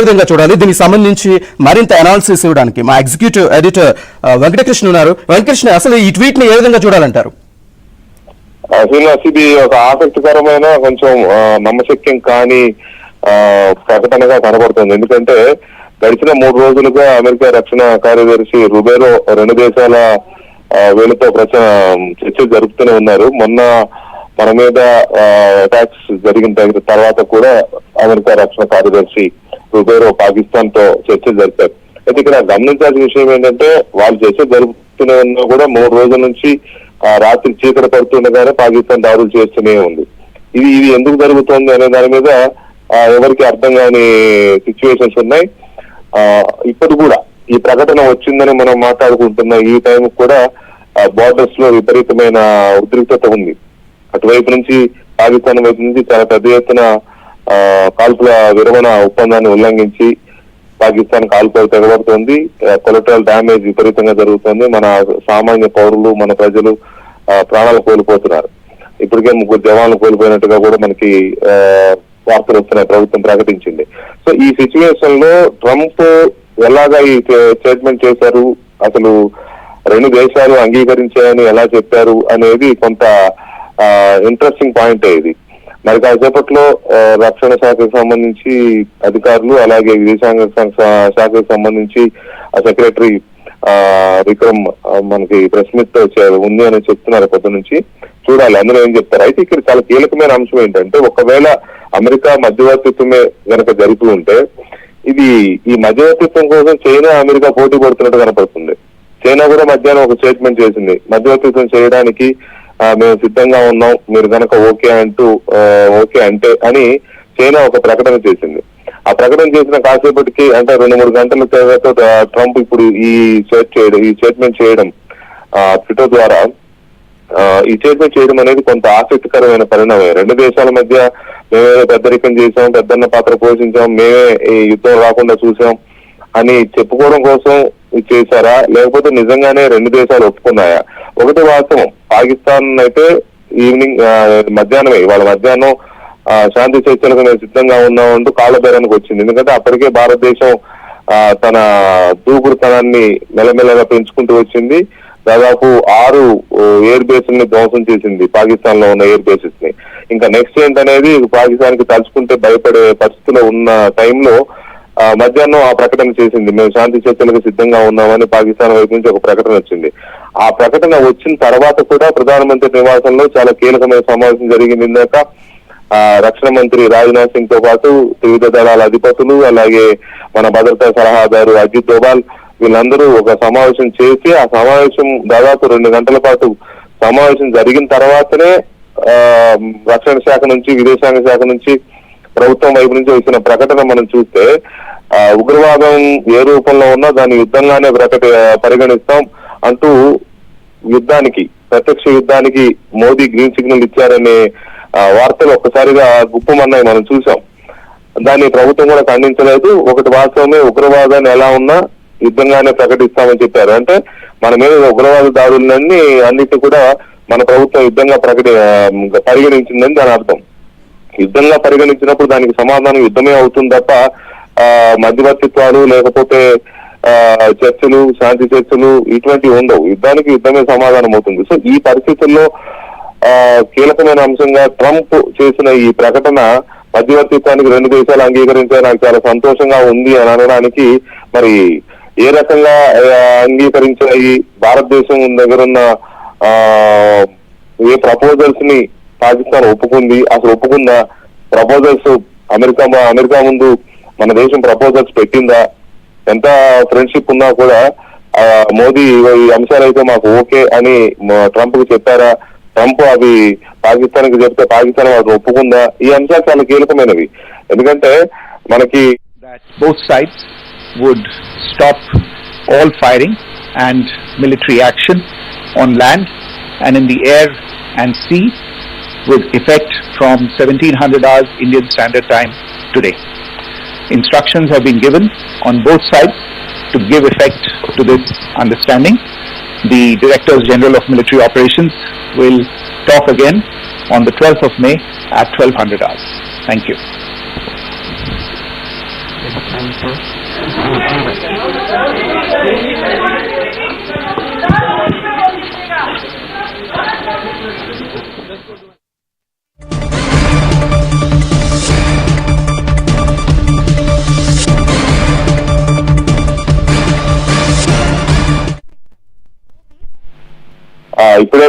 విధంగా చూడాలి? దీనికి సంబంధించి మరింత అనాలిసిస్ ఇవ్వడానికి మా ఎగ్జిక్యూటివ్ ఎడిటర్ వెంకటకృష్ణ ఉన్నారు. వెంకటకృష్ణ, అసలు ఈ ట్వీట్ ని ఏ విధంగా చూడాలంటారు? శ్రీనివాస్, ఇది ఒక ఆసక్తికరమైన, కొంచెం నమ్మశక్యం కాని ప్రకటనగా కనబడుతుంది. ఎందుకంటే గడిచిన 3 రోజులుగా అమెరికా రక్షణ కార్యదర్శి రుబేరో 2 దేశాల వీళ్ళతో చర్చలు జరుపుతూనే ఉన్నారు. మొన్న మన మీద అటాక్స్ జరిగిన తర్వాత కూడా అమెరికా రక్షణ కార్యదర్శి రుబేరో పాకిస్తాన్ తో చర్చలు జరిపారు. అయితే ఇక్కడ గమనించాల్సిన విషయం ఏంటంటే, వాళ్ళు చర్చలు జరుపుతూనే ఉన్నా కూడా 3 రోజుల నుంచి రాత్రి చీకటి పడుతుండగానే పాకిస్తాన్ దాడులు చేస్తూనే ఉంది. ఇది ఎందుకు జరుగుతోంది అనే దాని మీద ఎవరికి అర్థం కాని సిచ్యువేషన్స్ ఉన్నాయి. ఇప్పుడు కూడా ఈ ప్రకటన వచ్చిందని మనం మాట్లాడుకుంటున్న ఈ టైం కూడా బోర్డర్స్ లో విపరీతమైన ఉద్రిక్తత ఉంది. అటువైపు నుంచి పాకిస్తాన్ వైపు నుంచి చాలా పెద్ద ఎత్తున కాల్పుల విరమణ ఒప్పందాన్ని ఉల్లంఘించి పాకిస్తాన్ కాల్పులు తెగబడుతోంది. కొలెటరల్ డ్యామేజ్ విపరీతంగా జరుగుతోంది. మన సామాన్య పౌరులు, మన ప్రజలు ప్రాణాలు కోల్పోతున్నారు. ఇప్పటికే 3 జవాన్లు కోల్పోయినట్టుగా కూడా మనకి వార్తలు వస్తున్నాయి, ప్రభుత్వం ప్రకటించింది. సో ఈ సిచ్యువేషన్ లో ట్రంప్ ఎలాగా ఈ స్టేట్మెంట్ చేశారు, అసలు 2 దేశాలు అంగీకరించాయని ఎలా చెప్పారు అనేది కొంత ఇంట్రెస్టింగ్ పాయింట్ ఇది. మరి కాసేపట్లో రక్షణ శాఖకు సంబంధించి అధికారులు, అలాగే విదేశాంగ శాఖకు సంబంధించి సెక్రటరీ విక్రమ్ మనకి ప్రెస్ మీట్ ఉంది అని చెప్తున్నారు. పొద్దు నుంచి చూడాలి అందులో ఏం చెప్తారు. అయితే ఇక్కడ చాలా కీలకమైన అంశం ఏంటంటే, ఒకవేళ అమెరికా మధ్యవర్తిత్వమే గనక జరిపి ఉంటే, ఈ మధ్యవర్తిత్వం కోసం చైనా అమెరికా పోటీ పడుతున్నట్టు కనపడుతుంది. చైనా కూడా మధ్యాహ్నం ఒక స్టేట్మెంట్ చేసింది, మధ్యవర్తిత్వం చేయడానికి మేము సిద్ధంగా ఉన్నాం, మీరు కనుక ఓకే అంటే అని చైనా ఒక ప్రకటన చేసింది. ఆ ప్రకటన చేసిన కాసేపటికి, అంటే 2-3 గంటల తర్వాత ట్రంప్ ఇప్పుడు ఈ స్టేట్మెంట్ చేయడం ట్విట్టర్ ద్వారా ఈ స్టేట్మెంట్ చేయడం అనేది కొంత ఆసక్తికరమైన పరిణామం. 2 దేశాల మధ్య మేమే పెద్దరికం చేశాం, పెద్దన్న పాత్ర పోషించాం, మేమే ఈ యుద్ధం రాకుండా చూసాం అని చెప్పుకోవడం కోసం చేశారా, లేకపోతే నిజంగానే 2 దేశాలు ఒప్పుకున్నాయా? ఒకటి వాస్తవం, పాకిస్తాన్ అయితే మధ్యాహ్నమే, ఇవాళ మధ్యాహ్నం శాంతి చర్చలకు మేము సిద్ధంగా ఉన్నామంటూ కాళ్ళబేరానికి వచ్చింది. ఎందుకంటే అప్పటికే భారతదేశం తన దూకుడుతనాన్ని మెల్లమెల్లగా పెంచుకుంటూ వచ్చింది. దాదాపు 6 ఎయిర్ బేస్ని ధ్వంసం చేసింది, పాకిస్తాన్ లో ఉన్న ఎయిర్ బేసెస్ ని. ఇంకా నెక్స్ట్ ఏంటనేది పాకిస్తాన్ కి తలుచుకుంటే భయపడే పరిస్థితిలో ఉన్న టైంలో మధ్యాహ్నం ఆ ప్రకటన చేసింది, మేము శాంతి చర్చలకు సిద్ధంగా ఉన్నామని పాకిస్తాన్ వైపు నుంచి ఒక ప్రకటన వచ్చింది. ఆ ప్రకటన వచ్చిన తర్వాత కూడా ప్రధానమంత్రి నివాసంలో చాలా కీలకమైన సమావేశం జరిగింది. ఇందాక రక్షణ మంత్రి రాజ్నాథ్ సింగ్ తో పాటు త్రివిధ దళాల అధిపతులు, అలాగే మన భద్రతా సలహాదారు అజిత్ దోబాల్, వీళ్ళందరూ ఒక సమావేశం చేసి, ఆ సమావేశం దాదాపు 2 గంటల పాటు సమావేశం జరిగిన తర్వాతనే రక్షణ శాఖ నుంచి, విదేశాంగ శాఖ నుంచి, ప్రభుత్వం వైపు నుంచి వచ్చిన ప్రకటన మనం చూస్తే, ఉగ్రవాదం ఏ రూపంలో ఉన్నా దాన్ని యుద్ధంగానే పరిగణిస్తాం అంటూ ప్రత్యక్ష యుద్ధానికి మోదీ గ్రీన్ సిగ్నల్ ఇచ్చారనే వార్తలు ఒక్కసారిగా గుప్పమన్నాయి, మనం చూసాం. దాన్ని ప్రభుత్వం కూడా ఖండించలేదు. ఒకటి వాస్తవమే, ఉగ్రవాదాన్ని ఎలా ఉన్నా యుద్ధంగానే ప్రకటిస్తామని చెప్పారు. అంటే మన మీద ఉగ్రవాద దాడులన్నీ అన్నిటి కూడా మన ప్రభుత్వం యుద్ధంగా పరిగణించిందని దాని అర్థం. యుద్ధంగా పరిగణించినప్పుడు దానికి సమాధానం యుద్ధమే అవుతుంది తప్ప మధ్యవర్తిత్వాలు లేకపోతే చర్చలు, శాంతి చర్చలు ఇటువంటివి ఉండవు. యుద్ధానికి యుద్ధమే సమాధానం అవుతుంది. సో ఈ పరిస్థితుల్లో కీలకమైన అంశంగా ట్రంప్ చేసిన ఈ ప్రకటన, మధ్యవర్తిత్వానికి 2 దేశాలు అంగీకరించారు, నాకు చాలా సంతోషంగా ఉంది అని అనడానికి మరి ఏ రకంగా అంగీకరించాయి, భారతదేశం దగ్గరున్న ఏ ప్రపోజల్స్ ని పాకిస్తాన్ ఒప్పుకుంది, అసలు ఒప్పుకుందా, ప్రపోజల్స్ అమెరికా ముందు మన దేశం ప్రపోజల్స్ పెట్టిందా, ఎంత ఫ్రెండ్షిప్ ఉన్నా కూడా మోదీ ఈ అంశాలైతే మాకు ఓకే అని ట్రంప్ కు చెప్పారా, ట్రంప్ అవి పాకిస్తాన్ కి చెప్తే పాకిస్తాన్ వాటిని ఒప్పుకుందా, ఈ అంశాలు చాలా కీలకమైనవి. ఎందుకంటే మనకి both sides would stop all firing and military action on land and in the air and sea with effect from 1700 hours Indian Standard Time today. Instructions have been given on both sides to give effect to this understanding. The Directors General of Military Operations will talk again on the 12th of May at 1200 hours. Thank you. ఇప్పుడే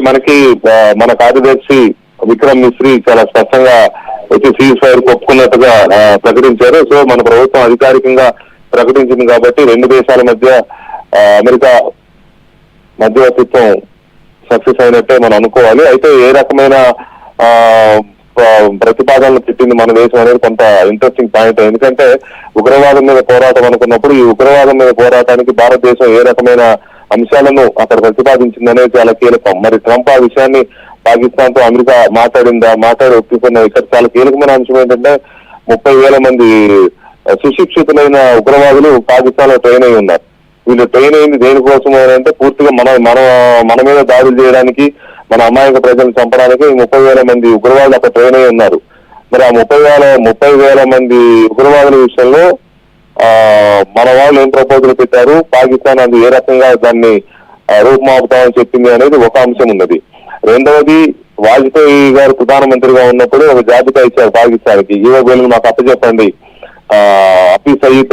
మనకి మన కార్యదర్శి విక్రమ్ మిశ్రీ చాలా స్పష్టంగా వచ్చి cease fire ఒప్పుకున్నట్టుగా ప్రకటించారు. So మన ప్రభుత్వం అధికారికంగా ప్రకటించింది కాబట్టి రెండు దేశాల మధ్య అమెరికా మధ్యవర్తిత్వం సక్సెస్ అయినట్టే మనం అనుకోవాలి. అయితే ఏ రకమైన ప్రతిపాదనలు పెట్టింది మన దేశం అనేది కొంత ఇంట్రెస్టింగ్ పాయింట్. ఎందుకంటే ఉగ్రవాదం మీద పోరాటం అనుకున్నప్పుడు ఈ ఉగ్రవాదం మీద పోరాటానికి భారతదేశం ఏ రకమైన అంశాలను అక్కడ ప్రతిపాదించిందనేది చాలా కీలకం. మరి ట్రంప్ ఆ విషయాన్ని పాకిస్తాన్ తో అమెరికా మాట్లాడి ఒప్పుకున్న ఇక్కడ చాలా కీలకమైన అంశం ఏంటంటే 30,000 మంది సుశిక్షితులైన ఉగ్రవాదులు పాకిస్తాన్ లో ట్రైన్ అయి ఉన్నారు. వీళ్ళు ట్రైన్ అయింది దేనికోసం అంటే పూర్తిగా మన మీద దాడులు చేయడానికి, మన అమాయక ప్రజలను చంపడానికి 30,000 మంది ఉగ్రవాదులు అక్కడ ట్రైన్ అయి ఉన్నారు. మరి ఆ 30,000 మంది ఉగ్రవాదుల విషయంలో మన వాళ్ళు ఏం ప్రపోజల్ పెట్టారు, పాకిస్తాన్ అది ఏ రకంగా దాన్ని రూపుమాపుతామని చెప్పింది అనేది ఒక అంశం ఉన్నది. రెండవది, వాజ్పేయి గారు ప్రధానమంత్రిగా ఉన్నప్పుడు ఒక జాబితా ఇచ్చారు పాకిస్తాన్ కి, ఈ వీళ్ళని మాకు అప్పచెప్పండి, హఫీజ్ సయీద్